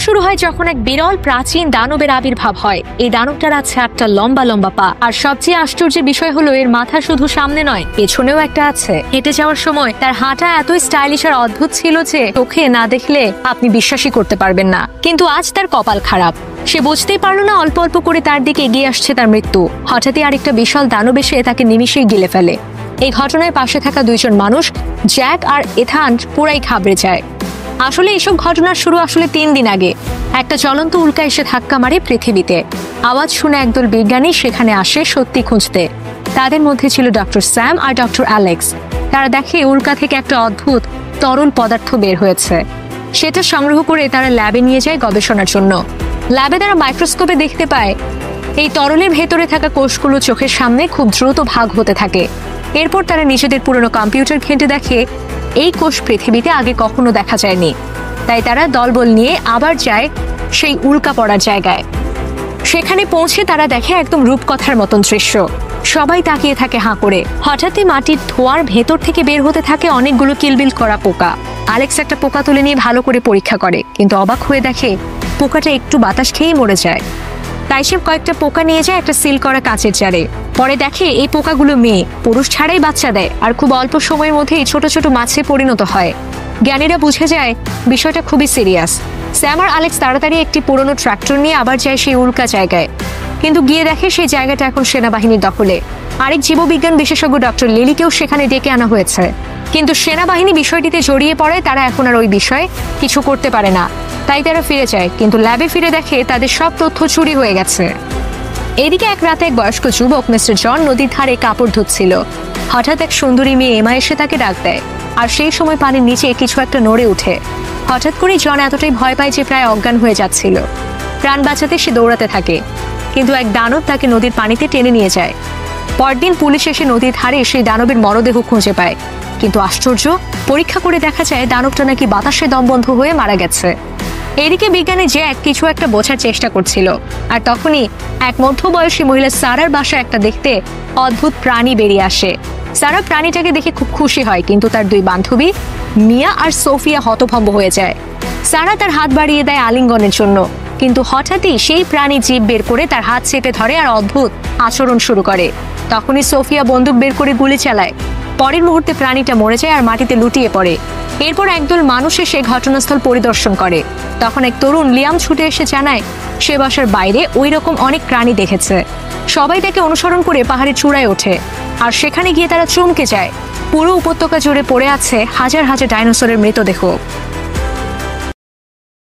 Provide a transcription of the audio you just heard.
শুরু হয় যখন এক বিরল প্রাচীন দানবের আবির্ভাব হয়। এই দানবটার আছে একটা লম্বা লম্বা পা, আর সবচেয়ে আশ্চর্যের বিষয় হলো এর মাথা শুধু সামনে নয়, পেছনেও একটা আছে। হেঁটে যাওয়ার সময় তার হাঁটা এতই স্টাইলিশ আর অদ্ভুত ছিল যে চোখে না দেখলে আপনি বিশ্বাসই করতে পারবেন না। কিন্তু আজ তার কপাল খারাপ, সে বুঝতেই পারলো না অল্প অল্প করে তার দিকে এগিয়ে আসছে তার মৃত্যু। হঠাৎই আরেকটা বিশাল দানব এসে তাকে নিমিষেই গিলে ফেলে। এই ঘটনায় পাশে থাকা দুইজন মানুষ, জ্যাক আর এথান, পুরাই ঘাবড়ে যায়। আসলে এসব ঘটনার শুরু 3 দিন আগে। একটা জ্বলন্ত উল্কা এসে ধাক্কা মারে পৃথিবীতে। আওয়াজ শুনে একদল বিজ্ঞানী সেখানে আসে সত্যি খুঁজতে। তাদের মধ্যে ছিল ডক্টর স্যাম আর ডক্টর অ্যালেক্স। তারা দেখে উল্কা থেকে একটা অদ্ভুত তরল পদার্থ বের হয়েছে। সেটা সংগ্রহ করে তারা ল্যাবে নিয়ে যায় গবেষণার জন্য। ল্যাবে তারা মাইক্রোস্কোপে দেখতে পায় এই তরলের ভেতরে থাকা কোষগুলো চোখের সামনে খুব দ্রুত ভাগ হতে থাকে। এরপর তারা নিজেদের পুরনো কম্পিউটার ঘেঁটে দেখে এই কোষ পৃথিবীতে আগে কখনো দেখা যায়নি। তাই তারা দলবল নিয়ে আবার যায় সেই উল্কা পড়ার জায়গায়। সেখানে পৌঁছে তারা দেখে একদম রূপকথার মতন দৃশ্য। সবাই তাকিয়ে থাকে হাঁ করে। হঠাৎই মাটির ধোঁয়ার ভেতর থেকে বের হতে থাকে অনেকগুলো কিলবিল করা পোকা। অ্যালেক্স একটা পোকা তুলে নিয়ে ভালো করে পরীক্ষা করে, কিন্তু অবাক হয়ে দেখে পোকাটা একটু বাতাস খেয়েই মরে যায়। তাই সে কয়েকটা পোকা নিয়ে যায় একটা সিল করা কাঁচের জারে। পরে দেখে এই পোকাগুলো মেয়ে, পুরুষ ছাড়াই বাচ্চা দেয়, আর খুব অল্প সময়ের মধ্যেই ছোট ছোট মাছে পরিণত হয়। জ্ঞানীরা বুঝে যায় বিষয়টা খুবই সিরিয়াস। স্যাম আর অ্যালেক্স তাড়াতাড়ি একটি পুরনো ট্রাক্টর নিয়ে আবার যায় সেই উল্কা জায়গায়, কিন্তু গিয়ে দেখে সেই জায়গাটা এখন সেনাবাহিনীর দখলে। আরেক জীববিজ্ঞান বিশেষজ্ঞ ডক্টর লিলিকেও সেখানে ডেকে আনা হয়েছে, কিন্তু সেনাবাহিনী বিষয়টিতে জড়িয়ে পড়ে। তারা এখন আর ওই বিষয়ে কিছু করতে পারে না, তাই তারা ফিরে যায়। কিন্তু ল্যাবে ফিরে দেখে তাদের সব তথ্য চুরি হয়ে গেছে। এদিকে এক রাতে এক বয়স্ক যুবক মিস্টার জন নদীর ধারে কাপড় ধুচ্ছিল। হঠাৎ এক সুন্দরী মেয়ে এমা এসে তাকে ডাক দেয়, আর সেই সময় পানির নিচে কিছু একটা নড়ে ওঠে। হঠাৎ করে জন এতটাই ভয় পায় যে প্রায় অজ্ঞান হয়ে যাচ্ছিল। প্রাণ বাঁচাতে সে দৌড়াতে থাকে, কিন্তু এক দানব তাকে নদীর পানিতে টেনে নিয়ে যায়। পরদিন পুলিশ এসে নদীর ধারে সেই দানবের মরদেহ খুঁজে পায়, কিন্তু আশ্চর্য, পরীক্ষা করে দেখা যায় দানবটা নাকি বাতাসে দমবন্ধ হয়ে মারা গেছে। এদিকে বিজ্ঞানী জ্যাক কিছু একটা বোঝার চেষ্টা করছিল, আর তখনই এক মধ্যবয়সী মহিলা সারার বাসায় একটা দেখতে অদ্ভুত প্রাণী বেরিয়ে আসে। সারা প্রাণীটাকে দেখে খুব খুশি হয়, কিন্তু তার দুই বান্ধবী মিয়া আর সোফিয়া হতভম্ব হয়ে যায়। সারা তার হাত বাড়িয়ে দেয় আলিঙ্গনের জন্য, কিন্তু হঠাৎই সেই প্রাণী জিভ বের করে তার হাত চেপে ধরে আর অদ্ভুত আচরণ শুরু করে। তখনই সোফিয়া বন্দুক বের করে গুলি চালায়। পরের মুহূর্তে প্রাণীটা মরে যায় আর মাটিতে লুটিয়ে পড়ে। এরপর একদল মানুষ এসে ঘটনাস্থল পরিদর্শন করে। তখন এক তরুণ লিয়াম ছুটে এসে জানায় সে বাসার বাইরে ওই রকম অনেক প্রাণী দেখেছে। সবাই তাকে অনুসরণ করে পাহাড়ের চূড়ায় ওঠে, আর সেখানে গিয়ে তারা চমকে যায়। পুরো উপত্যকা জুড়ে পড়ে আছে হাজার হাজার ডাইনোসরের মৃতদেহ।